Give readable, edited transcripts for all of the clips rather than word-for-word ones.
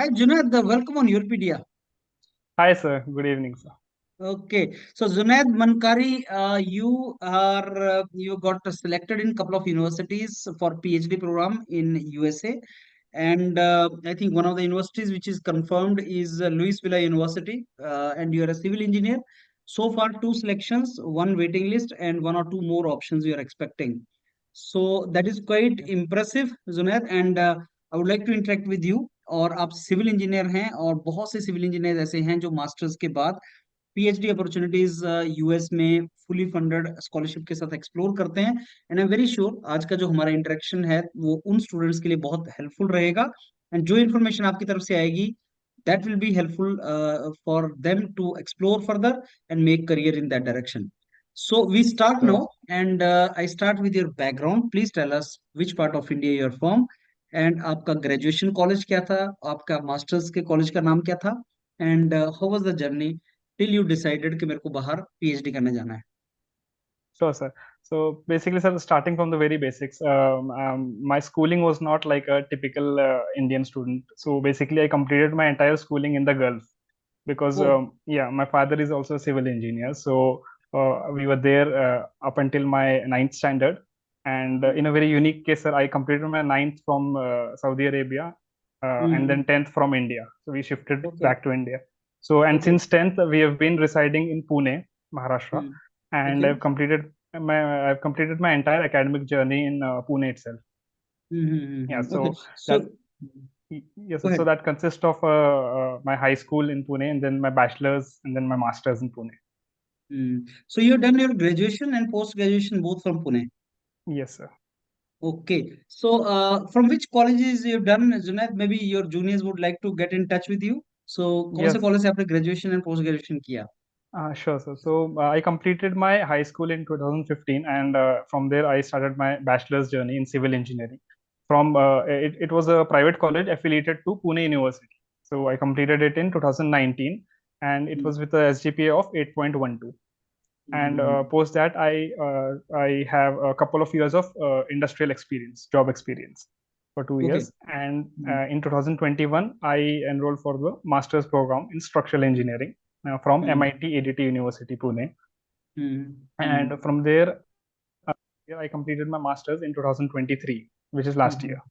Hi, Junaid. Welcome on YourPedia. Hi, sir. Good evening, sir. Okay, so Junaid Mankari, you got selected in couple of universities for PhD program in USA, and I think one of the universities which is confirmed is Louisville University, and you are a civil engineer. So far, two selections, one waiting list, and one or two more options you are expecting. So that is quite impressive, Junaid, and I would like to interact with you. और आप civil engineer हैं और बहुत से civil engineer ऐसे हैं जो masters के बाद पीएचडी अपॉर्चुनिटीज यूएस में फुली फंडेड स्कॉलरशिप के साथ एक्सप्लोर करते हैं and I am very sure आज का जो हमारा इंटरेक्शन है वो उन स्टूडेंट्स के लिए बहुत हेल्पफुल रहेगा एंड जो इन्फॉर्मेशन आपकी तरफ से आएगी that will be helpful for them to explore further and make career in that direction. So we start now, Sure. and I start with your background. Please tell us which part of India you are from, and आपका graduation college क्या था, आपका masters के college का नाम क्या था, and how was the journey till you decided कि मेरे को बाहर PhD करने जाना है. Sure, sir. So basically, sir, starting from the very basics, my schooling was not like a typical Indian student. So basically, I completed my entire schooling in the Gulf because, Oh. yeah, my father is also a civil engineer. So we were there up until my ninth standard. And in a very unique case, sir, I completed my ninth from Saudi Arabia and Mm-hmm. then 10th from India. So we shifted Okay. back to India. So, and Okay. since 10th, we have been residing in Pune, Maharashtra, Mm. and Okay. I've completed my entire academic journey in Pune itself. Yeah, Mm-hmm. Okay. so So that yes, go so ahead. that consists of my high school in Pune and then my bachelor's and then my master's in Pune. So you've done your graduation and post graduation both from Pune. Yes, sir. Okay. So, from which colleges you've done, Junaid? Maybe your juniors would like to get in touch with you. So, कौन से Yes, college से आपने graduation and post graduation किया? sure, sir. So I completed my high school in 2015, and from there I started my bachelor's journey in civil engineering. It was a private college affiliated to Pune University. So I completed it in 2019, and it Hmm. was with a SGPA of 8.12. And Hmm. post that, I have a couple of years of industrial experience, job experience for two Okay. years. And Hmm. in 2021, I enrolled for the master's program in structural engineering from Hmm. MIT ADT University, Pune. Hmm. And Hmm. from there, I completed my master's in 2023, which is last Hmm. year.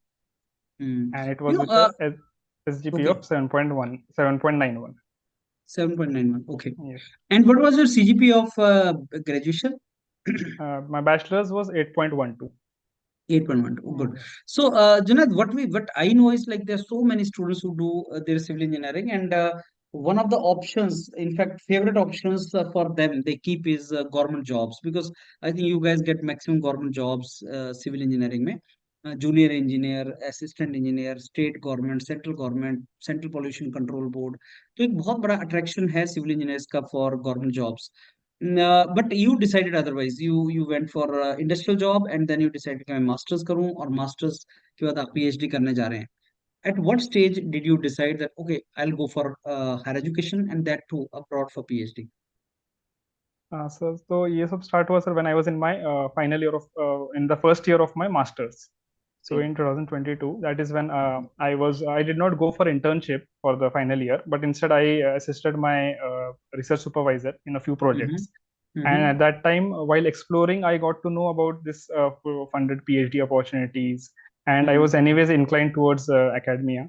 Hmm. And it You was know, with a SGPA okay, of 7.91. 7.91. Okay. Yes. And what was your CGP of graduation? My bachelor's was 8.12. 8.1. Oh, good. Yes. So, Junaid, what I know is like there are so many students who do their civil engineering, and one of the options, in fact, favorite options for them they keep is government jobs because I think you guys get maximum government jobs civil engineering में. Junior engineer, assistant engineer, state government, central pollution control board. तो एक बहुत बड़ा attraction है civil engineers का for government jobs. But you decided otherwise. You went for industrial job and then you decided कि मैं masters करूं और masters के बाद आप PhD करने जा रहे हैं. At what stage did you decide that okay, I'll go for higher education and that too abroad for PhD? So ये सब start हुआ sir when I was in my final year of in the first year of my masters. So Okay. in 2022, that is when I did not go for internship for the final year, but instead I assisted my research supervisor in a few Mm-hmm. projects. And Mm-hmm. at that time, while exploring, I got to know about this funded PhD opportunities, and I was Mm-hmm. anyways inclined towards academia.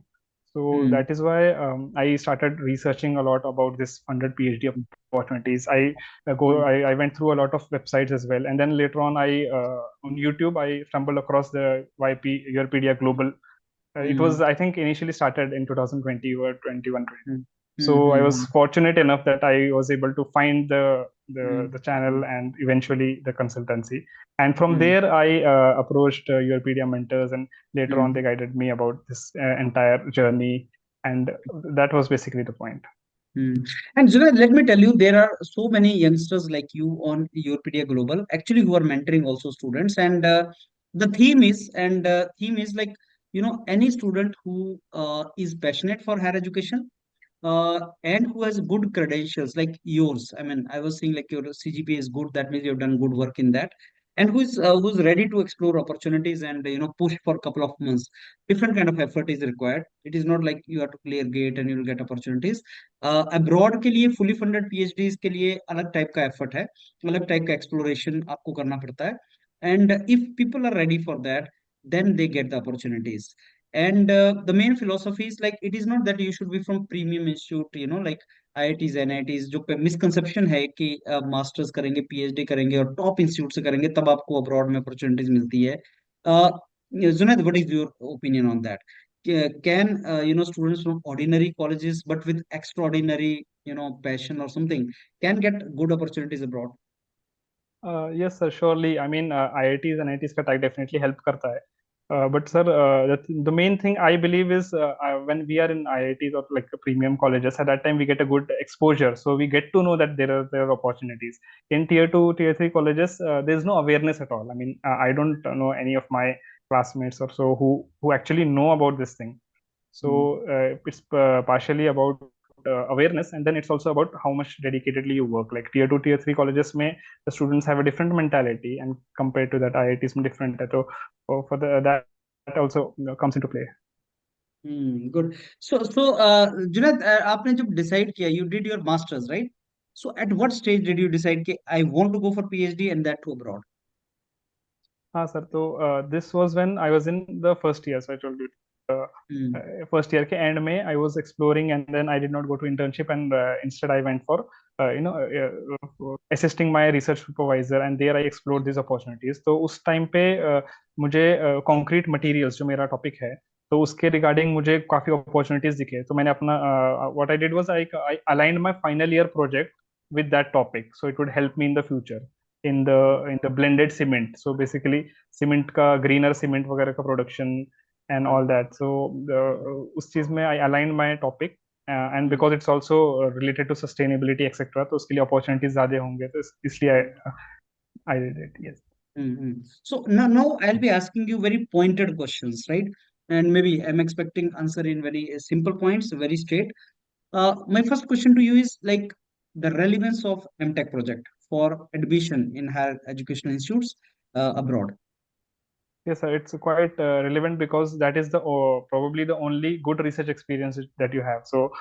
So Mm-hmm. that is why I started researching a lot about this funded PhD opportunities. I went through a lot of websites as well, and then later on, I on YouTube I stumbled across the YP YourPedia Global. It was, Mm-hmm. I think, initially started in 2020 or 21. So I Mm-hmm. was fortunate enough that I was able to find the Mm-hmm. channel and eventually the consultancy. And from Mm-hmm. there, I approached YourPedia mentors, and later on Mm-hmm. they guided me about this entire journey. And that was basically the point. Hmm. And Junaid, let me tell you, there are so many youngsters like you on YourPedia Global, actually who are mentoring also students. And the theme is like, any student who is passionate for higher education and who has good credentials like yours. I mean, I was saying like your CGPA is good. That means you've done good work in that. and who's ready to explore opportunities and push for a couple of months. Different kind of effort is required. It is not like you have to clear gate and you will get opportunities. Abroad के लिए fully funded PhDs के लिए अलग type का effort है, अलग type का exploration आपको करना पड़ता है. And if people are ready for that, then they get the opportunities. And the main philosophy is like it is not that you should be from premium institute, like IITs NITs. जो misconception है कि masters करेंगे PhD करेंगे और top institute से करेंगे तब आपको अब्रॉड में अपॉर्चुनिटीज मिलती है. Junaid, what is your opinion on that? Can students from ordinary colleges but with extraordinary passion or something can get good opportunities abroad? Yes, sir, surely. I mean, IITs and IITs का tag definitely help करता है. But sir, the main thing I believe is when we are in IITs or like premium colleges, at that time we get a good exposure. So we get to know that there are opportunities. In tier two, tier three colleges, there is no awareness at all. I mean, I don't know any of my classmates or so who actually know about this thing. So Hmm. it's partially about awareness, and then it's also about how much dedicatedly you work. Like tier 2 tier 3 colleges may the students have a different mentality, and compared to that IITs में different है. So for that also comes into play. Good. So Junaid, आपने जब decide किया, you did your masters, right? So at what stage did you decide कि I want to go for PhD and that too abroad? हाँ sir, तो this was when I was in the first year. So I told you uh, Hmm. first year के end में I was exploring, and then I did not go to internship, and instead I went for assisting my research supervisor, and there I explored these opportunities. तो उस time पे मुझे concrete materials जो मेरा topic है, तो उसके regarding मुझे काफी opportunities दिखे. तो मैंने अपना what I did was I aligned my final year project with that topic, so it would help me in the future in the blended cement. So basically cement का greener cement वगैरह का production and all that. So उस चीज में I aligned my topic, and because it's also related to sustainability etc. तो उसके लिए opportunities ज्यादा होंगे, तो इसलिए I did it. Yes. Mm-hmm. So now I'll be asking you very pointed questions, right? And maybe I'm expecting answer in very simple points, very straight. My first question to you is like the relevance of MTech project for admission in higher educational institutes abroad. Yes, sir, it's quite relevant because that is the probably the only good research experience that you have. So,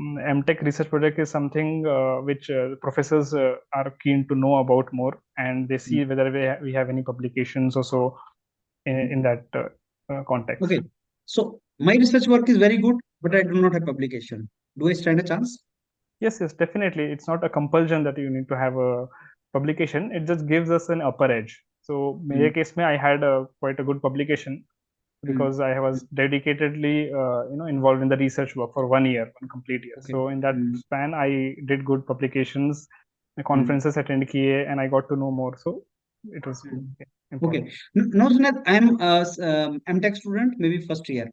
MTech research project is something which professors are keen to know about more, and they see whether we have any publications or so in that context. Okay, so my research work is very good, but I do not have publication. Do I stand a chance? Yes, yes, definitely. It's not a compulsion that you need to have a publication. It just gives us an upper edge. So, मेरे Mm, case में I had quite a good publication mm, because I was dedicatedly involved in the research work for 1 year, one complete year. okay. So in that Mm, span, I did good publications, the mm, conferences attend kiye, and I got to know more. So it was mm. Okay. important. No, Sunat, I'm a MTech student, maybe first year.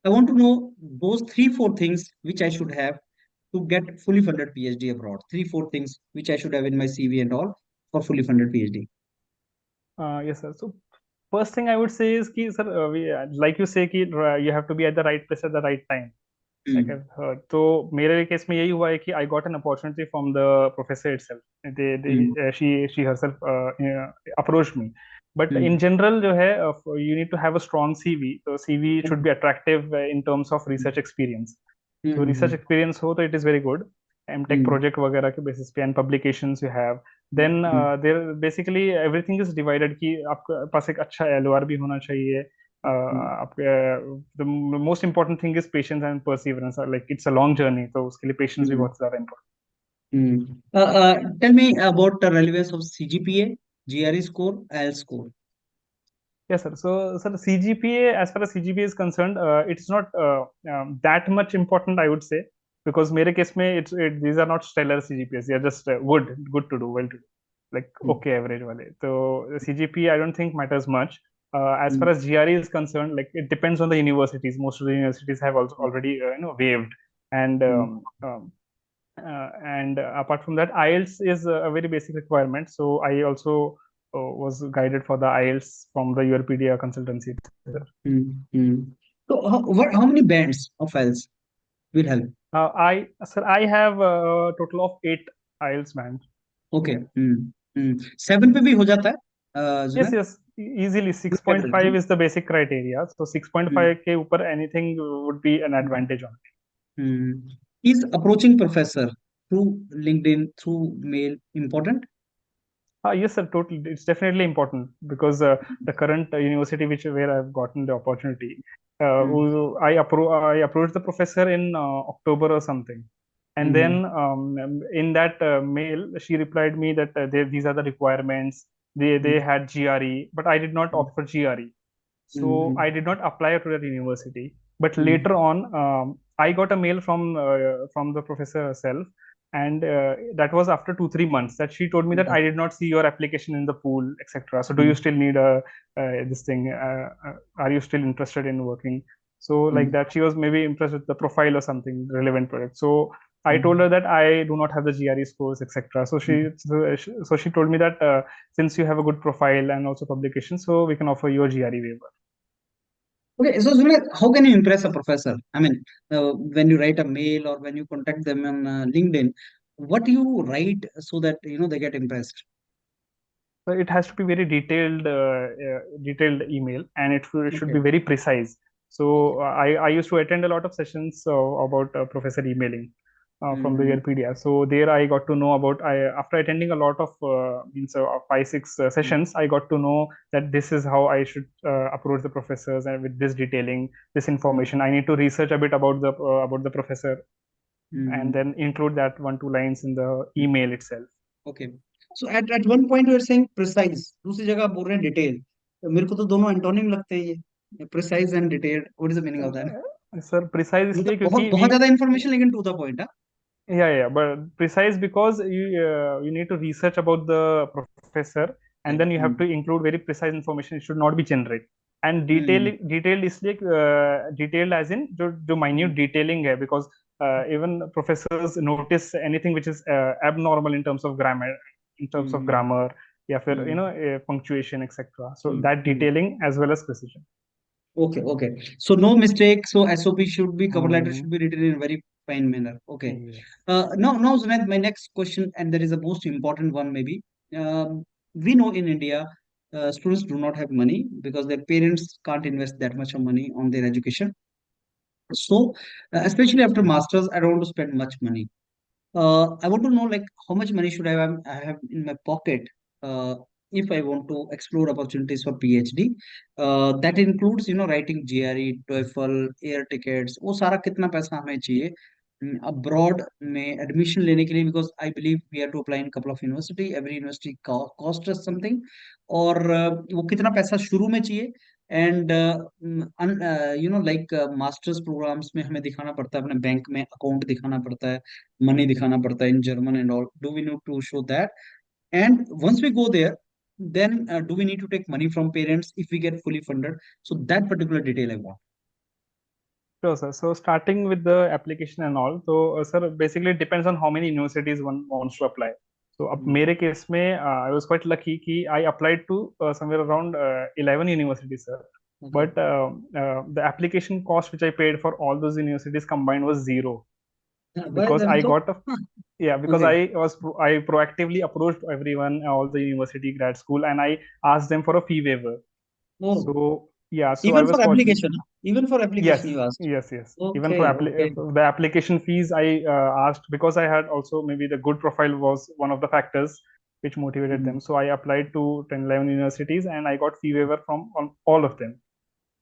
I want to know those three, four things which I should have to get fully funded PhD abroad. Three, four things which I should have in my CV and all for fully funded PhD. Yes, sir. So first thing I would say is कि sir, like you say कि you have to be at the right place at the right time. Like Mm, I've heard. तो मेरे case में यही हुआ है कि I got an opportunity from the professor itself. mm, She herself approached me. But in mm, general जो है you need to have a strong CV. So CV should be attractive in terms of research experience. So research mm, experience हो तो it is very good. MTech mm, project वगैरह के basis पे and publications you have. Then mm, there basically everything is divided कि आपके पास एक अच्छा LOR भी होना चाहिए. mm, The most important thing is patience and perseverance. Like it's a long journey, तो उसके लिए patience भी mm, बहुत ज़्यादा important. mm. Tell me about the relevance of CGPA, GRE score, IELTS score. Yes, sir. So, sir, CGPA, as far as CGPA is concerned, it's not that much important, I would say, because मेरे case में these are not stellar CGPAs. They are just good to do, well to do, like Mm, okay average वाले. So CGPA I don't think matters much. As far mm, as GRE is concerned, like it depends on the universities. Most of the universities have also mm, already waived, and mm, apart from that, IELTS is a very basic requirement. So I also was guided for the IELTS from the YourPedia consultancy. mm. So how many bands of IELTS will help? I have a total of 8 IELTS bands. Okay. 7 पे भी हो जाता है? Yes, Junaid? yes, easily With average, 6.5 no? is the basic criteria. So 6.5 k upper anything would be an Mm. advantage on. Mm. Is approaching professor through LinkedIn, through mail important? Yes, sir, totally. It's definitely important because the current university which where I've gotten the opportunity, Mm. I approached the professor in October or something, and Mm. then in that mail she replied me that these are the requirements. They Mm. had GRE, but I did not Mm. opt for GRE, so Mm. I did not apply to that university. But Mm. later on, I got a mail from the professor herself, and that was after 2 3 months that she told me that Mm. I did not see your application in the pool, etc. So do you Mm. still need a this thing? Are you still interested in working? So like Mm. that, she was maybe impressed with the profile or something relevant project. So I told Mm. her that I do not have the GRE scores, etc. So she told me that since you have a good profile and also publication, so we can offer you a GRE waiver. Okay, so Junaid, how can you impress a professor? I mean, when you write a mail or when you contact them on LinkedIn, what do you write so that they get impressed? So it has to be very detailed email, and should Okay. be very precise. Okay. So I used to attend a lot of sessions about professor emailing from the Mm. YourPedia. So there I got to know about. After attending a lot of means 5 6 Mm. sessions, I got to know that this is how I should approach the professors, and with this detailing, this Mm. information. I need to research a bit about the professor, and Mm. then include that 1 2 lines in the email itself. Okay. So at one point you are saying precise, दूसरी जगह आप बोल रहे हैं detail. मेरे को तो दोनों एंटोनिम लगते हैं ये precise and detailed. What is the meaning of that? Sir precise इसलिए मतलब बहुत क्योंकि बहुत ज्यादा information लेकिन to the point, हाँ? yeah, but precise because you need to research about the professor, and Okay. then you have to include very precise information. It should not be generic. And Mm. detailed इसलिए detailed as in जो minute Mm. detailing है, because even professors notice anything which is abnormal in terms of grammar, Mm. या फिर Mm. punctuation, etc. So Mm. that Mm. detailing as well as precision. Okay, okay. So no mistake. So SOP should be, cover letter should Hmm. be written in a very fine manner. Okay. Yeah. Now, Zunaid, my next question, and that is the most important one, maybe. We know in India, students do not have money because their parents can't invest that much of money on their education. So, especially after masters, I don't want to spend much money. I want to know like how much money should I have in my pocket uh, if I want to explore opportunities for PhD. That includes writing GRE, TOEFL, air tickets. वो सारा कितना पैसा हमें चाहिए abroad में admission लेने के लिए, because I believe we have to apply in couple of university. Every university cost us something. और वो कितना पैसा शुरू में चाहिए, एंड लाइक मास्टर्स प्रोग्राम्स में हमें दिखाना पड़ता है, अपने बैंक में अकाउंट दिखाना पड़ता है, money दिखाना पड़ता है in German and all. Do we need to show that? And once we go there, then do we need to take money from parents if we get fully funded? So that particular detail I want. Sure, sir. So starting with the application and all, so sir, basically it depends on how many universities one wants to apply. So अब Mm. मेरे case में I was quite lucky कि I applied to somewhere around 11 universities, sir. Okay. But the application cost which I paid for all those universities combined was zero, Why because then I so? got a Huh. yeah, because Okay. I proactively approached everyone, all the university grad school, and I asked them for a fee waiver. Oh, So yeah, so I even was for fortunate. application, huh? Even for application Yes, you asked. yes. Even for Okay, okay. the application fees, I asked because I had also maybe the good profile was one of the factors which motivated Mm. them. So I applied to 10 11 universities, and I got fee waiver from all of them.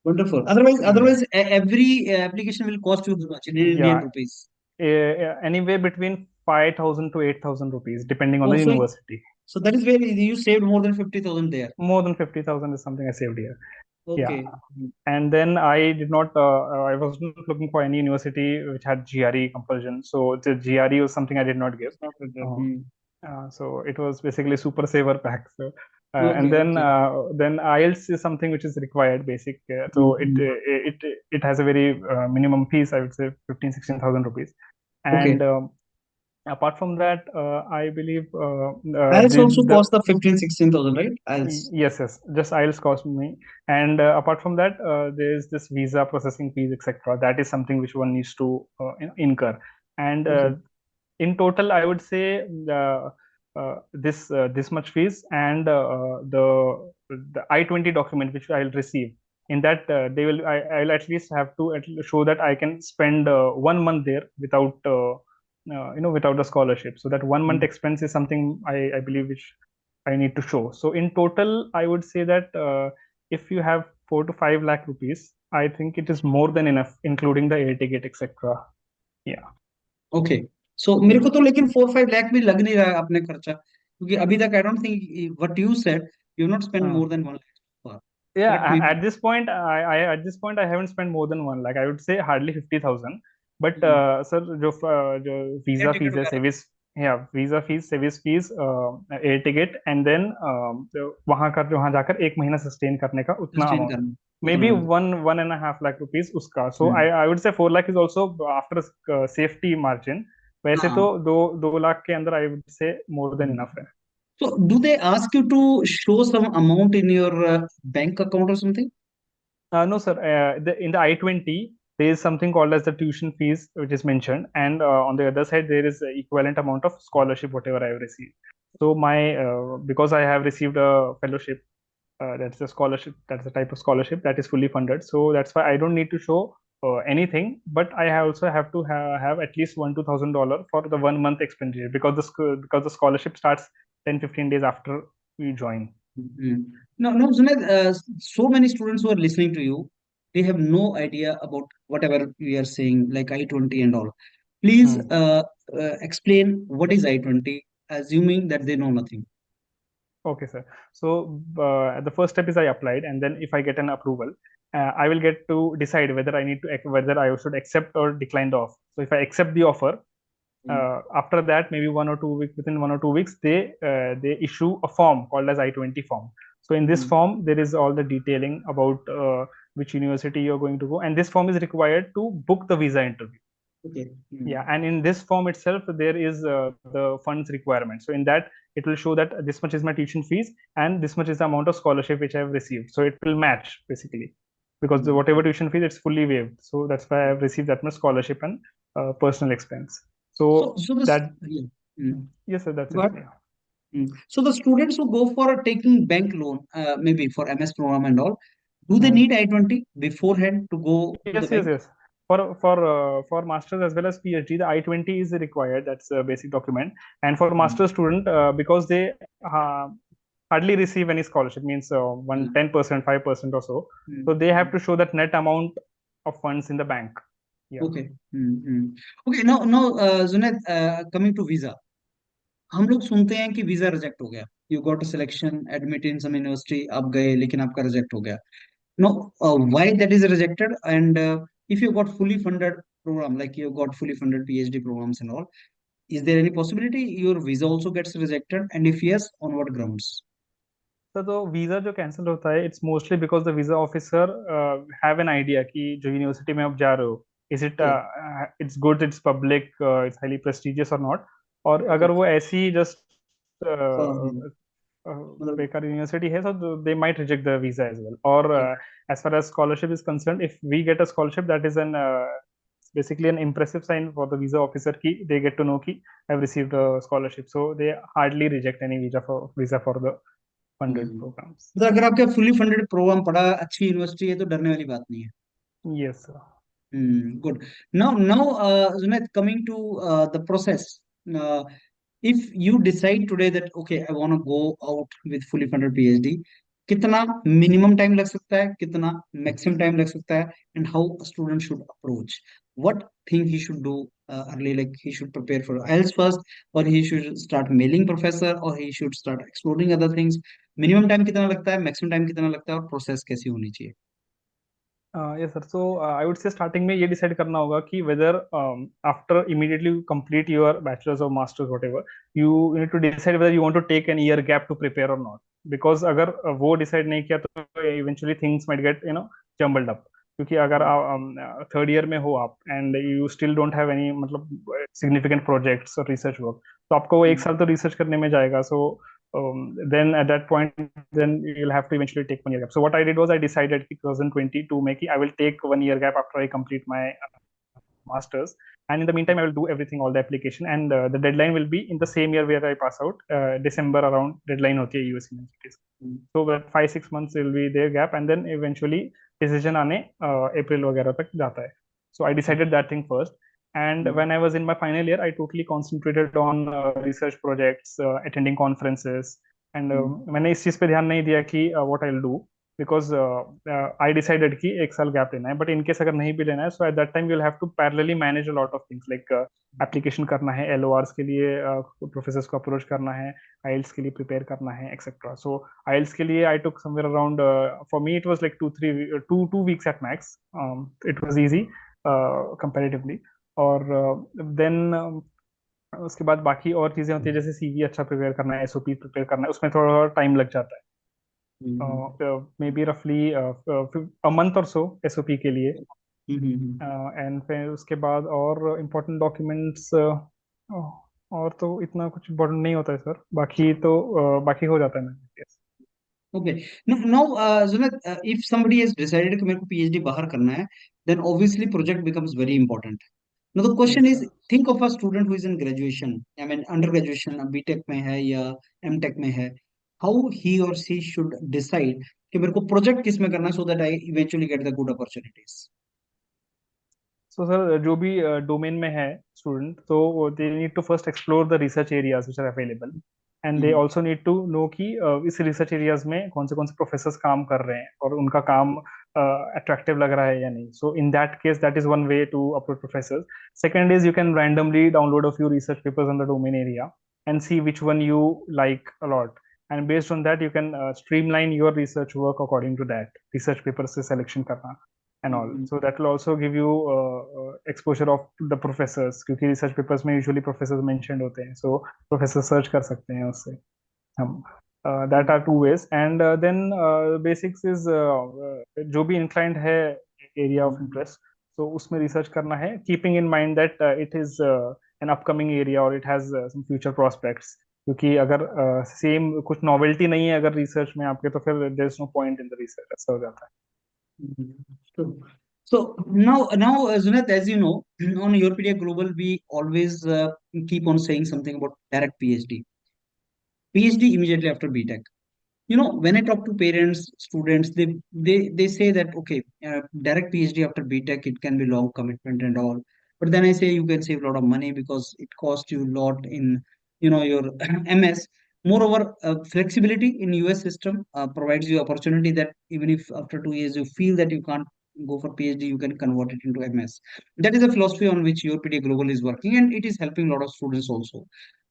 Wonderful. Otherwise, Yeah, every application will cost you how much in Indian yeah, rupees? anywhere between 5,000 to 8,000 rupees, depending on Oh, the so university. that is where you saved more than 50,000 there. More than 50,000 is something I saved here. Yeah, Okay. Mm. and then I did not. I wasn't looking for any university which had GRE compulsion. So the GRE was something I did not give. It's not like that. Uh, Hmm. so it was basically super saver pack. So and Okay, okay. then IELTS is something which is required basic. So Mhm. it has a very minimum fees. I would say 15 16,000 rupees. And Okay. apart from that, I believe IELTS also the cost the 15, 16,000, right? IELTS. yes, just IELTS cost me. And apart from that, there is this visa processing fees, etc. That is something which one needs to incur. And Okay. in total, I would say. this much fees, and the I-20 document which I'll receive. In that, I'll at least have to show that I can spend 1 month there without without the scholarship. So that 1 month expense is something I believe which I need to show. So in total, I would say that if you have 4 to 5 lakh rupees, I think it is more than enough, including the air ticket, etc. Yeah. Okay, so मेरे को तो लेकिन 4-5 लाख भी लग नहीं रहा है अपने खर्चा, क्योंकि अभी तक I don't think what you said you not spend Uh, more than 1 lakh. Correct yeah, me. at this point, at this point I haven't spent more than 1 lakh. I would say hardly 50,000. But sir, जो air visa ticket fees है, वगैरह। service, yeah, visa fees, service fees, air ticket, and then वहाँ कर वहाँ जाकर 1 महीना sustain करने का उतना सस्टेन amount, करना उतना maybe amount। 1.5 lakh rupees उसका. So I would say 4 lakh is also after safety margin. वैसे हाँ। तो दो लाख के अंदर I would say more than enough है. So do they ask you to show some amount in your bank account or something? No, sir. In the I-20, there is something called as the tuition fees, which is mentioned, and on the other side, there is a equivalent amount of scholarship, whatever I have received. So because I have received a fellowship, that's a scholarship, that's a type of scholarship that is fully funded. So that's why I don't need to show anything, but I also have to have at least $1,000 for the 1 month expenditure, because the scholarship starts 10-15 days after we join. Mm. No, no, Junaid, so many students who are listening to you, they have no idea about whatever we are saying, like I-20 and all. Please Hmm. explain what is I-20, assuming that they know nothing. Okay, sir. So the first step is I applied, and then if I get an approval, I will get to decide whether whether I should accept or decline the offer. So if I accept the offer, Mm. after that, maybe 1 or 2 weeks, within 1 or 2 weeks, they issue a form called as I-20 form. So in this Mm. form, there is all the detailing about which university you're going to go, and this form is required to book the visa interview. Okay. Mm. Yeah, and in this form itself, there is the funds requirement. So in that, it will show that this much is my tuition fees and this much is the amount of scholarship which I have received. So it will match basically, because Mm. whatever tuition fees, it's fully waived. So that's why I have received that much scholarship and personal expense. So, So so this, that, yeah. Mm. yes, sir, that's it. But Yeah. so the students who go for taking bank loan, maybe for MS program and all, do they Hmm. need I-20 beforehand to go to the Yes, yes, bank? yes. For masters as well as PhD, the I-20 is required. That's a basic document. And for Mm. master student, because they hardly receive any scholarship, means Yeah. 10%, 5% or so. Mm. So they have to show that net amount of funds in the bank. Yeah. Okay. Okay. Now, Junaid, coming to visa, हम लोग सुनते हैं कि visa reject हो गया, you got a selection admit in some university, आप गए लेकिन आपका रिजेक्ट हो गया। No, why that is rejected, and if you got fully funded program, like you got fully funded PhD programs and all, is there any possibility your visa also gets rejected, and if yes, on what grounds? तो visa जो cancel होता है, it's mostly because the visa officer have an idea कि जो university में आप जा रहे हो, is it Okay. It's good, it's public, it's highly prestigious और नॉट. और Okay. अगर वो ऐसी जस्ट हाँ, मतलब बेकार यूनिवर्सिटी है, so they might reject the visa as well. Or as far as scholarship is concerned, if we get a scholarship, that is an basically an impressive sign for the visa officer ki they get to know ki I've received a scholarship, so they hardly reject any visa for the funded programs. मतलब अगर आपका fully funded programme पड़ा, अच्छी university है, तो डरने वाली बात नहीं है। Yes, sir. Good. Now, Zunaid, coming to the process. Uh, if you decide today that okay, I want to go out with fully funded PhD, कितना minimum time लग सकता है, कितना maximum time लग सकता है, and how a student should approach? What thing he should do early, like he should prepare for IELTS first, or he should start mailing professor, or he should start exploring other things. Minimum time कितना लगता है, maximum time कितना लगता है, और process कैसी होनी चाहिए? Yes, sir. So I would say starting में ये decide करना होगा कि whether after immediately you complete your bachelor's or master's whatever, you need to decide whether you want to take an year gap to prepare or not. Because अगर वो decide नहीं किया तो eventually things might get jumbled up. क्योंकि अगर third year में हो आप and you still don't have any मतलब सिग्निफिकेंट प्रोजेक्ट्स और रिसर्च वर्क, तो आपको वो 1 साल तो रिसर्च करने में जाएगा. सो then at that point, then you'll have to eventually take 1 year gap. So what I did was I decided 2022 में कि I will take 1 year gap after I complete my masters, and in the meantime I will do everything, all the application, and the deadline will be in the same year where I pass out. December around deadline hoti hai US universities. Hmm, So that 5-6 months will be their gap, and then eventually decision आने April वगैरह तक जाता है. So I decided that thing first. And hmm, when I was in my final year, I totally concentrated on research projects, attending conferences, and हम्म, मैंने इस चीज़ पे ध्यान नहीं दिया कि what I'll do, because I decided कि एक साल गैप लेना है. But in case अगर नहीं भी लेना है, so at that time you'll have to parallelly manage a lot of things like application करना है, LORs के लिए professors को approach करना है, IELTS के लिए prepare करना है, etc. So IELTS के लिए I took somewhere around for me it was like 2 weeks at max. It was easy comparatively. और देन उसके बाद बाकी और चीजें होती है, जैसे सीवी अच्छा प्रिपेयर करना है, एसओपी प्रिपेयर करना है, उसमें थोड़ा टाइम लग जाता है. हम्म, मे बी रफली अ मंथ और सो एसओपी के लिए. हम्म, एंड फिर उसके बाद और इम्पोर्टेंट डॉक्यूमेंट्स और तो इतना कुछ इम्पोर्टेंट नहीं होता है सर. बाकी तो बाकी हो जाता है ma'am. Yes. Okay. Now, Zunat, if somebody has decided कि मेरे को PhD बाहर करना है, then obviously project becomes very important. Now the question Yes is, sir. think of a student who is in graduation, I mean undergraduation, BTech में है या MTech में है, how he or she should decide कि मेरे को project किस में करना है so that I eventually get the good opportunities. So sir जो भी डोमेन में है स्टूडेंट, तो they need to first explore the research areas which are available, and they hmm, also need to know कि इस रिसर्च एरियाज में कौन से प्रोफेसर्स काम कर रहे हैं और उनका काम अट्रैक्टिव लग रहा है या नहीं. So in that case that is one way to approach professors. Second is you can randomly download a few research papers on the domain area and see which one you like a lot, and based on that you can streamline your research work according to that research papers se selection karna and all. Hmm, So that will also give you exposure of the professors, क्योंकि research papers में usually professors mentioned होते हैं, so professors search कर सकते हैं उससे हम. That are two ways. And then basics is जो भी inclined है area of hmm, interest, so उसमें research करना है, keeping in mind that it is an upcoming area or it has some future prospects. क्योंकि अगर सेम कुछ novelty नहीं है अगर रिसर्च में आपके, तो फिर there is no point in the research, ऐसा हो जाता है. हम्म. True. So now, Zunat, as you know, on YourPedia Global, we always keep on saying something about direct PhD. PhD immediately after BTech. You know, when I talk to parents, students, they say that okay, direct PhD after BTech, it can be long commitment and all. But then I say you can save a lot of money because it costs you a lot in your MS. Moreover, flexibility in US system provides you opportunity that even if after 2 years you feel that you can't go for PhD, you can convert it into MS. That is a philosophy on which your PhD Global is working, and it is helping a lot of students also.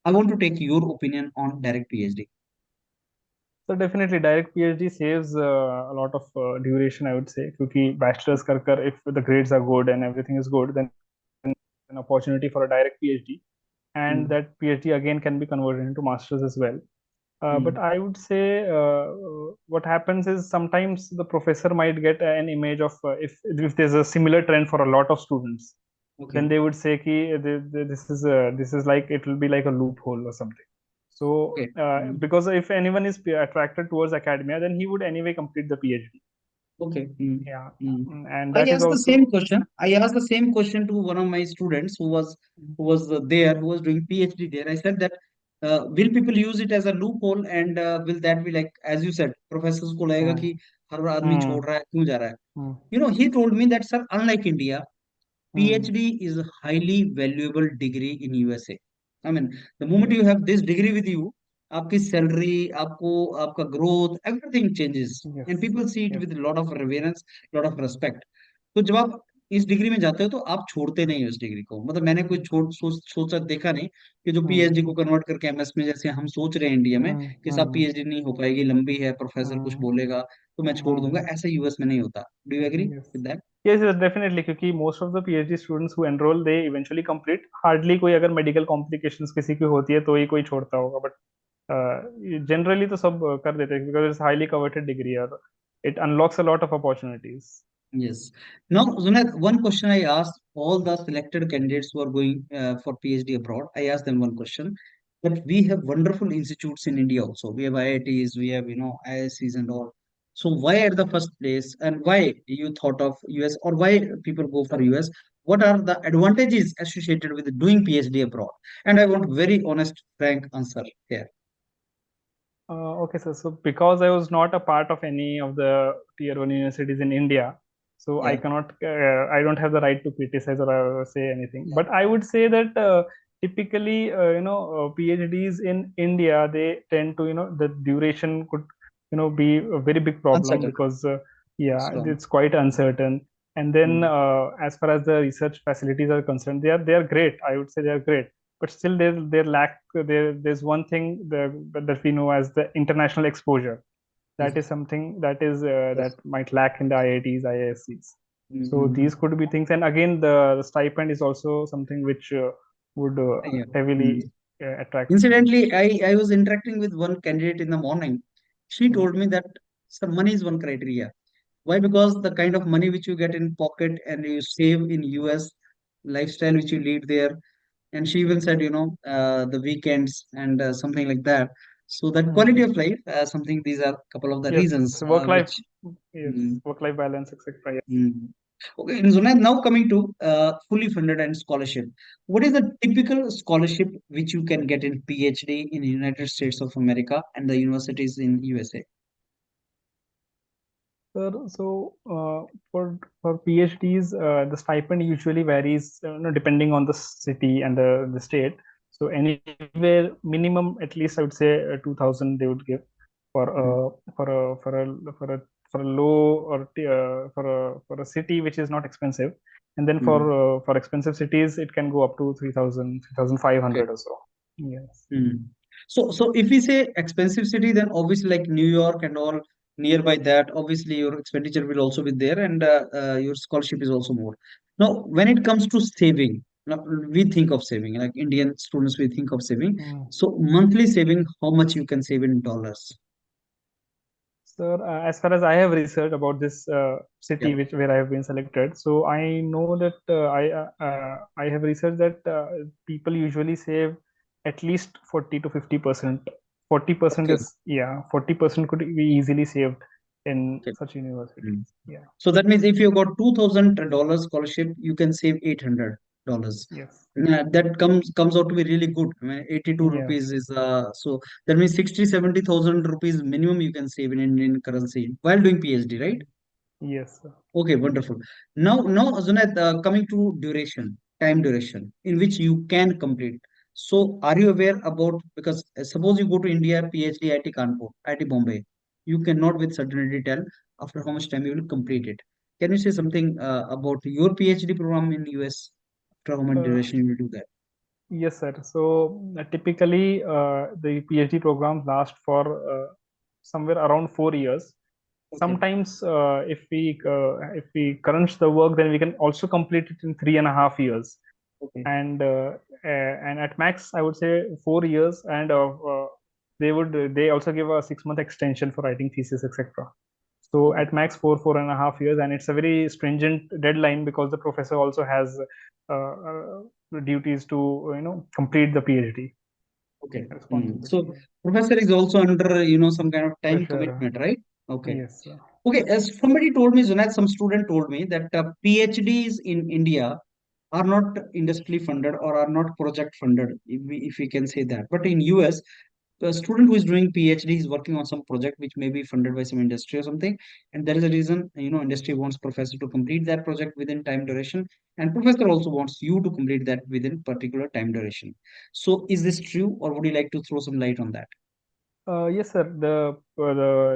I want to take your opinion on direct PhD. So definitely direct PhD saves a lot of duration, I would say, क्योंकि bachelor's कर if the grades are good and everything is good, then an opportunity for a direct PhD, and Mm, that PhD again can be converted into masters as well. But mm, I would say what happens is sometimes the professor might get an image of if there's a similar trend for a lot of students, then okay. they would say ki, this is like it will be like a loophole or something. So Okay. Mm. because if anyone is attracted towards academia, then he would anyway complete the PhD. Okay. Mm. Yeah. Mm. And I that is asked the same also. question. I asked the same question to one of my students who was there, who was doing PhD there. I said that will people use it as a loophole, and will that be like, as you said, professors को लगेगा Hmm. कि हर आदमी छोड़ Hmm. रहा है, क्यों जा रहा है? Hmm. He told me that, sir, unlike India, Hmm. PhD is a highly valuable degree in USA. I mean, the moment you Yes. have this degree with you, आपकी सैलरी, आपको आपका growth, everything changes, and Yes. People see it Yes. With lot of reverence, lot of respect. तो जब आप इस degree में जाते हो तो आप छोड़ते नहीं हो इस डिग्री को. मतलब मैंने कोई सोचा देखा नहीं कि जो Hmm. पीएचडी को कन्वर्ट करके एमएस में, जैसे हम सोच रहे हैं इंडिया में Hmm. कि साहब Hmm. पीएचडी नहीं हो पाएगी, लंबी है, प्रोफेसर कुछ Hmm. बोलेगा तो मैं छोड़ दूंगा, Hmm. ऐसा यूएस में नहीं होता. Do you agree Yes. With that? Yes, yes, definitely. क्योंकि most of the PhD students who enroll, they eventually complete. Hardly कोई अगर medical complications किसी की होती है तो ही कोई छोड़ता होगा. But generally तो सब कर देते हैं because it's highly coveted degree और it unlocks a lot of opportunities. Yes. Now, Zunat, one question I asked all the selected candidates who are going for PhD abroad. I asked them one question, that we have wonderful institutes in India also. We have IITs, we have IIScs and all. So why at the first place, and why you thought of US, or why people go for US? What are the advantages associated with doing PhD abroad? And I want very honest, frank answer here. Okay, so because I was not a part of any of the tier one universities in India, so I Yeah, cannot, I don't have the right to criticize or say anything. yeah, But I would say that typically, PhDs in India, they tend to, the duration could, be a very big problem uncertain, because, yeah, strong. it's quite uncertain. And then, Mm, as far as the research facilities are concerned, they are great. I would say they are great, but still there's one thing that we know as the international exposure. That is yes, something that yes. might lack in the IITs, IIScs. So Mm-hmm. these could be things, and again the stipend is also something which would Yeah. Mm. heavily attract. Incidentally, I was interacting with one candidate in the morning. She Mhm. told me that some money is one criteria. Why? Because the kind of money which you get in pocket and you save in US, lifestyle which you lead there, and she even said, the weekends and something like that. So that quality Mhm. of life, something, these are a couple of the Yes, reasons work life, which. yes, Mm, work life balance, etc. Yes. mm. Okay, and Zunaid, now coming to fully funded and scholarship. What is the typical scholarship which you can get in PhD in the United States of America and the universities in USA? Sir, so for PhDs, the stipend usually varies, depending on the city and the state. So anywhere minimum, at least I would say 2,000 they would give for Mm, for a low or for a city which is not expensive, and then mm. for expensive cities it can go up to 3,000, Okay. 3,500 or so. Yes. Mm. So if we say expensive city, then obviously like New York and all nearby that, obviously your expenditure will also be there, and your scholarship is also more. Now, when it comes to saving, now we think of saving, like Indian students, we think of saving. Mm. So monthly saving, how much you can save in dollars? Sir, as far as I have researched about this Yeah. city which where I have been selected, so I know that I have researched that people usually save at least 40 to 50%. 40% Okay. is, yeah, 40% could be easily saved in Okay. such Mm. universities. Yeah. So that means if you got $2,000 scholarship, you can save $800. Yes. That comes out to be really good. I mean, 82 Yes. rupees is so that means 60-70,000 rupees minimum you can save in Indian currency while doing PhD, right? Yes, sir. Okay, wonderful. Now, Azunath, coming to duration, time duration in which you can complete. So, are you aware about, because suppose you go to India, PhD, IT Kanpur, IT Bombay, you cannot with certainty tell after how much time you will complete it. Can you say something about your PhD program in US? After how much Uh, duration you will do that? yes, sir. So typically, the PhD programs last for somewhere around 4 years. Okay, Sometimes, if we crunch the work, then we can also complete it in 3.5 years. okay, And at max, I would say 4 years, and they also give a 6 month extension for writing thesis, etc. So okay, at max 4.5 years, and it's a very stringent deadline because the professor also has duties to complete the PhD okay. responsibility. So, professor is also under, some kind of time Pressure. commitment, right? Okay. Yes. Okay, as somebody told me, Zunat, some student told me that PhDs in India are not industry funded or are not project funded, if we can say that. But in US, a student who is doing PhD is working on some project which may be funded by some industry or something, and there is a reason, industry wants professor to complete that project within time duration, and professor also wants you to complete that within particular time duration. So, is this true, or would you like to throw some light on that? Yes, sir. The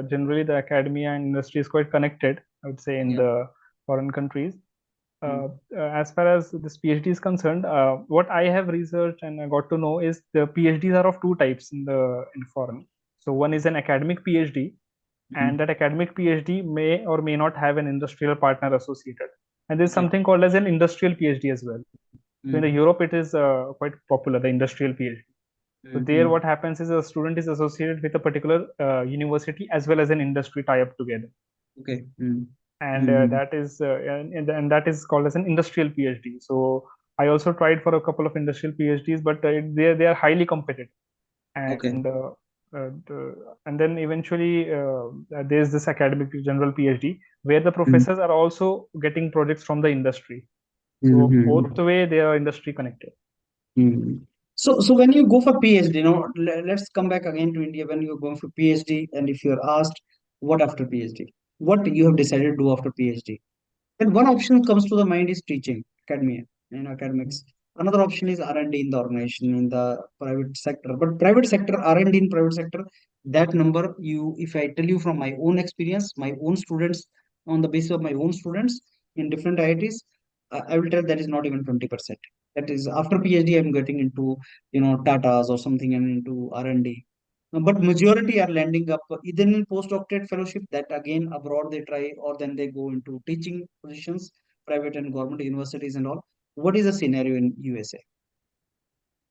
generally the academia and industry is quite connected, I would say, in Yeah. the foreign countries. Mm. As far as this PhD is concerned, what I have researched and I got to know is the PhDs are of two types in foreign. So one is an academic PhD, and Mm. that academic PhD may or may not have an industrial partner associated. And there's Okay. something called as an industrial PhD as well. So in the Mm. Europe, it is quite popular, the industrial PhD. So there, Mm. what happens is a student is associated with a particular university as well as an industry tie up together, Okay. Mm. and Mm. that is and that is called as an industrial PhD. So I also tried for a couple of industrial PhDs, but they are highly competitive, Okay. and and then eventually there's this academic general PhD where the Mm, professors are also getting projects from the industry. So both mm, the way they are industry connected. mm. So when you go for PhD, let's come back again to India. When you're going for PhD, and if you're asked what after PhD, what you have decided to do after PhD, then one option comes to the mind is teaching, academia, academics. Another option is R&D in the organization, in the private sector. But private sector, R&D in private sector, that number, if I tell you from my own experience, my own students, on the basis of my own students in different IITs, I will tell that is not even 20%. That is after PhD, I'm getting into, Tatas or something and into R&D. But majority are landing up either in postdoctorate fellowship that again abroad they try, or then they go into teaching positions, private and government universities and all. What is the scenario in USA?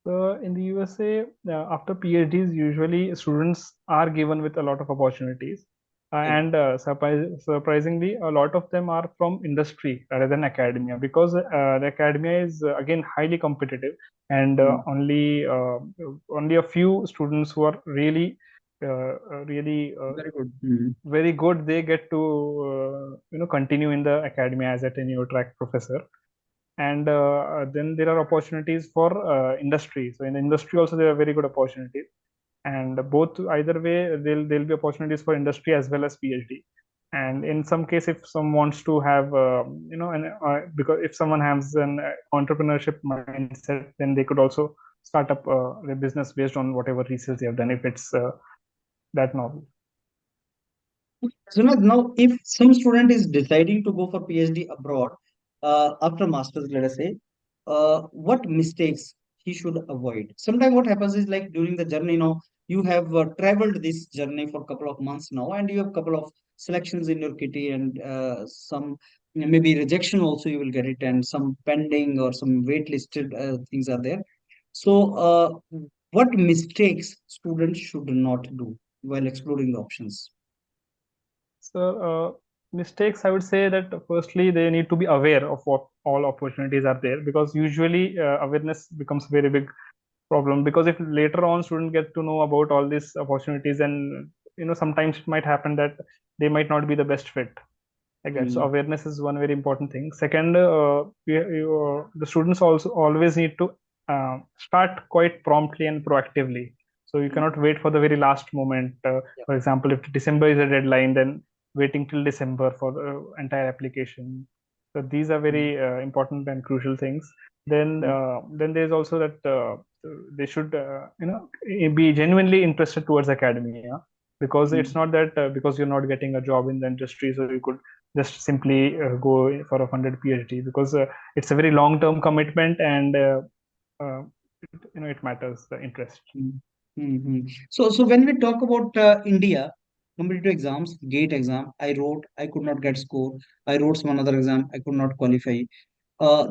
So in the USA, after PhDs, usually students are given with a lot of opportunities, Right. and surprisingly, a lot of them are from industry rather than academia because the academia is again highly competitive, and Mm. only a few students who are really Very good. Mm. very good, they get to continue in the academia as a tenure track professor. And then there are opportunities for industry. So in the industry also there are very good opportunities, and both either way there'll be opportunities for industry as well as PhD. And in some case, if someone wants to have because if someone has an entrepreneurship mindset, then they could also start up their business based on whatever research they have done, if it's that novel. So now, if some student is deciding to go for PhD abroad after masters, let us say, what mistakes he should avoid? Sometimes what happens is like during the journey, you have traveled this journey for a couple of months now, and you have a couple of selections in your kitty, and some maybe rejection also you will get it, and some pending or some waitlisted things are there. So, what mistakes students should not do while exploring the options? So, mistakes, I would say that firstly, they need to be aware of what all opportunities are there, because usually awareness becomes a very big problem. Because if later on students get to know about all these opportunities, and sometimes it might happen that they might not be the best fit, like that. So Mm, awareness is one very important thing. Second, the students also always need to start quite promptly and proactively. So you mm, cannot wait for the very last moment. yeah. For example, if December is a deadline, then waiting till December for the entire application. So these are Mm, very important and crucial things. Then there's also that they should be genuinely interested towards academia, because it's mm, not that because you're not getting a job in the industry, so you could just simply go for a funded PhD, because it's a very long term commitment, and uh, it matters the interest. mm, So when we talk about India, competitive exams, GATE exam, I wrote, I could not get score. I wrote some another exam, I could not qualify.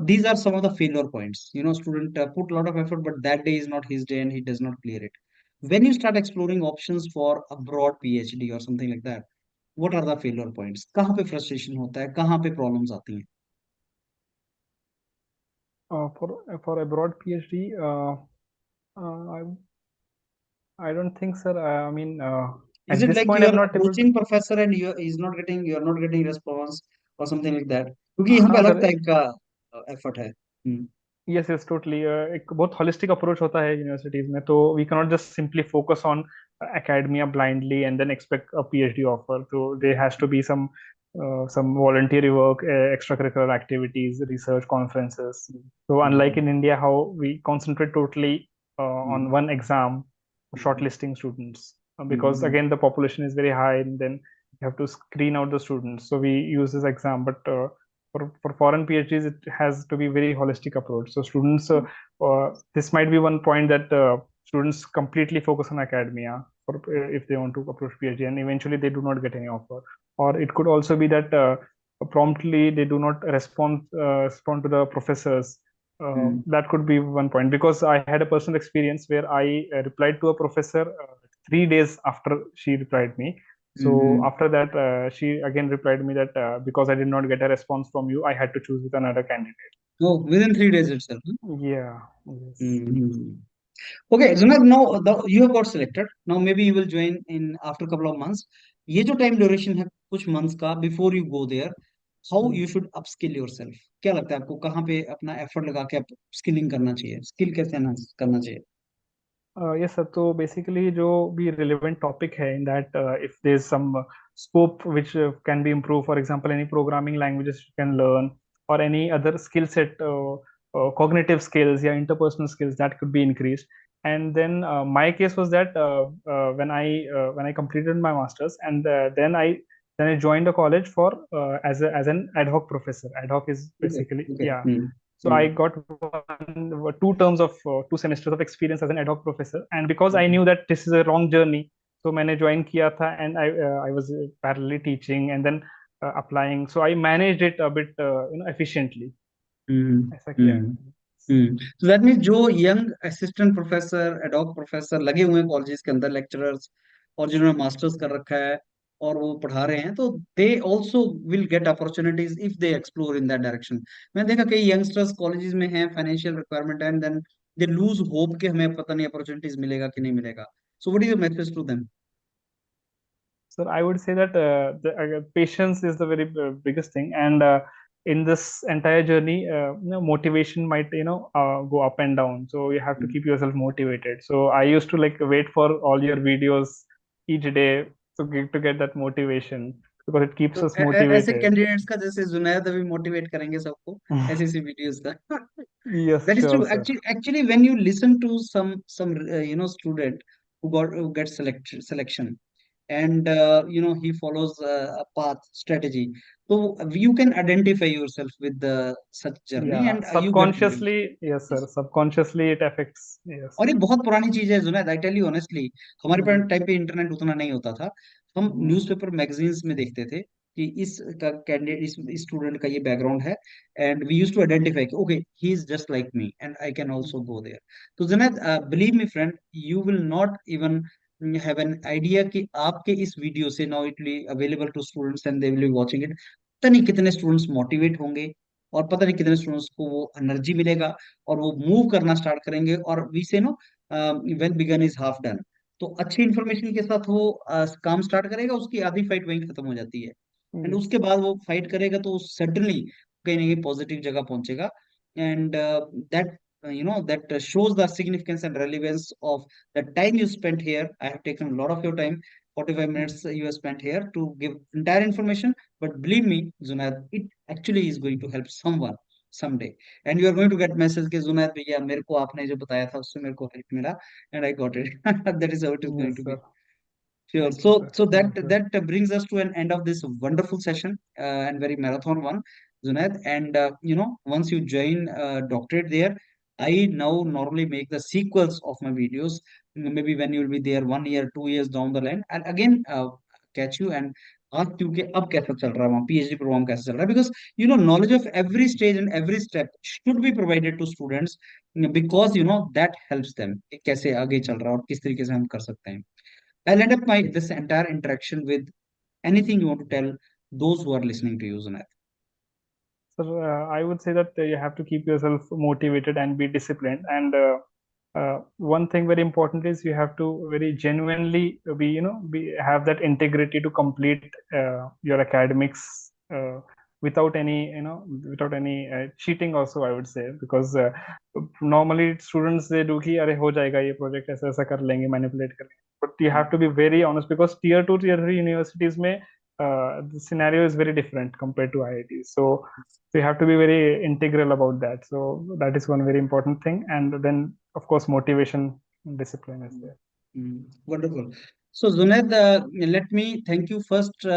These are some of the failure points. Student put a lot of effort, but that day is not his day and he does not clear it. When you start exploring options for a broad PhD or something like that, what are the failure points? कहाँ पे frustration होता है? कहाँ पे problems आती हैं? For a broad PhD, I don't think, sir. I mean, Is at it this like point, you I'm are not able to. approaching professor and you are not getting response or something like that? क्योंकि यहाँ पे हाँ अलग sir. Type का effort है. Hmm, yes yes totally. एक बहुत holistic approach होता है यूनिवर्सिटीज में, तो we cannot just simply focus on academia blindly and then expect a PhD offer. So there has to be some voluntary work, extracurricular activities, research conferences. So unlike hmm, in India, how we concentrate totally on hmm, one exam, hmm, shortlisting students, because hmm, again the population is very high, and then you have to screen out the students. So we use this exam, but for foreign PhDs, it has to be very holistic approach. So students, this might be one point that students completely focus on academia for, if they want to approach PhD, and eventually they do not get any offer. Or it could also be that promptly they do not respond to the professors. Hmm, That could be one point, because I had a personal experience where I replied to a professor 3 days after she replied me. So hmm. after that, she again replied me that because I did not get a response from you, I had to choose with another candidate. Oh, within 3 days itself. Huh? Yeah, yes. Mhm. Okay, so now you have got selected. Now maybe you will join in after a couple of months. ये जो time duration है कुछ months का before you go there, how Hmm. You should upskill yourself? क्या लगता है आपको कहाँ पे अपना एफर्ट लगा के स्किलिंग करना चाहिए, स्किल कैसे एनहांस करना चाहिए? Yes, sir. So basically, जो भी relevant topic है in that, if there's some scope which can be improved, for example, any programming languages you can learn, or any other skill set, cognitive skills, yeah, interpersonal skills that could be increased. And then my case was that when I completed my masters, and then I joined a college for as an ad hoc professor. Ad hoc is okay basically, okay yeah. So I got two terms of 2 semesters of experience as an ad hoc professor, and because I okay knew that this is a long journey, so मैंने join किया था, and I was parallelly teaching and then applying. So I managed it a bit efficiently. ऐसा किया है हम्म मैंने. तो that means जो young assistant professor ad hoc professor लगे हुए हैं कॉलेजेस के अंदर लेक्चरर्स, और जिन्होंने मास्टर्स कर रखा है और वो पढ़ा रहे हैं, तो they also will get opportunities if they explore in that direction. मैंने देखा कई यंगस्टर्स कॉलेजेस में हैं, फाइनेंशियल रिक्वायरमेंट है, and then they lose hope कि हमें पता नहीं अपॉर्चुनिटीज मिलेगा कि नहीं मिलेगा। So what is your message to them? So I would say that patience is the very biggest thing, and in this entire journey, motivation might go up and down. So you have to keep yourself motivated. So I used to like wait for all your videos each day to get that motivation because it keeps तो us ऐसे motivated. Candidates का जैसे जुनैद अभी motivate करेंगे सबको ऐसी ऐसी videos का। Yes, That is sure, true. sir. Actually, when you listen to some student who get selection, and he follows a path strategy, so you can identify yourself with the such journey, Yeah, and you get motivated. subconsciously, yes, sir. Yes. Subconsciously, it affects. Yes. और एक बहुत पुरानी चीज है Junaid, I tell you honestly, हमारे Mm-hmm. Time पे internet उतना नहीं होता था। हम Mm-hmm. न्यूज़पेपर मैगजीन्स में देखते थे कि इस का कैंडिडेट, इस स्टूडेंट का ये बैकग्राउंड है, and we use to identify कि okay he is just like me and I can also go there. तो Junaid, believe me friend, you will not even have an idea कि आपके इस वीडियो से now it will available to students and they will be watching it, पता नहीं कितने students motivate होंगे, और पता नहीं कितने स्टूडेंट्स को वो एनर्जी मिलेगा, और वो मूव करना स्टार्ट करेंगे, और we say no well begun is half done. तो अच्छी इंफॉर्मेशन के साथ वो काम स्टार्ट करेगा, उसकी आधी फाइट वहीं खत्म हो जाती है, एंड Yes. उसके बाद वो फाइट करेगा तो सडनली कहीं ना कहीं पॉजिटिव जगह पहुंचेगा, and that that shows the significance and relevance of the time you spent here. I have taken a lot of your time, 45 Mm. minutes you have spent here to give entire information, but believe me Zunad, it actually is going to help someone someday, and you are going to get message के जुनैद भैया मेरे को आपने जो बताया था उससे मेरे को हेल्प मिला, and I got it. That is how it is going Yes, to be. sir. Sure. Thank you, So, sir. so that Yes, sir. that brings us to an end of this wonderful session, and very marathon one, Junaid. And once you join doctorate there, I now normally make the sequels of my videos. Maybe when you will be there 1 year, 2 years down the line, and again catch you and ask you कि अब कैसा चल रहा है वहाँ PhD program कैसा चल रहा है, because knowledge of every stage and every step should be provided to students, because that helps them कि कैसे आगे चल रहा है और किस तरीके से हम कर सकते हैं। I'll end up my this entire interaction with anything you want to tell those who are listening to you, Zunaid. So I would say that you have to keep yourself motivated and be disciplined. And one thing very important is you have to very genuinely have that integrity to complete your academics without any, without any cheating. Also, I would say, because normally students they do कि अरे हो जाएगा ये project ऐसा ऐसा कर लेंगे manipulate कर लेंगे. But you have to be very honest because tier 2, tier 3 universities में the scenario is very different compared to IITs. So you have to be very integral about that. So that is one very important thing. And then, of course, motivation and discipline is there. Wonderful. So, Zunaid, let me thank you first,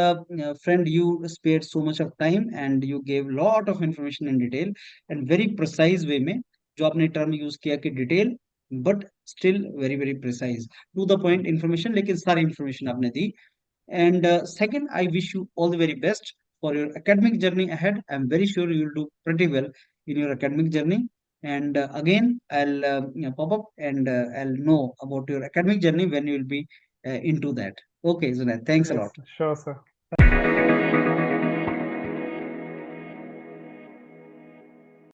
friend. You spared so much of time and you gave lot of information in detail and very precise way में जो आपने term use किया कि detail but still very very precise to the point information, लेकिन सारी information आपने दी। And second, I wish you all the very best for your academic journey ahead. I'm very sure you'll do pretty well in your academic journey. And again, I'll pop up and I'll know about your academic journey when you'll be into that. Okay, Zunat, thanks a Yes, lot. sure, sir.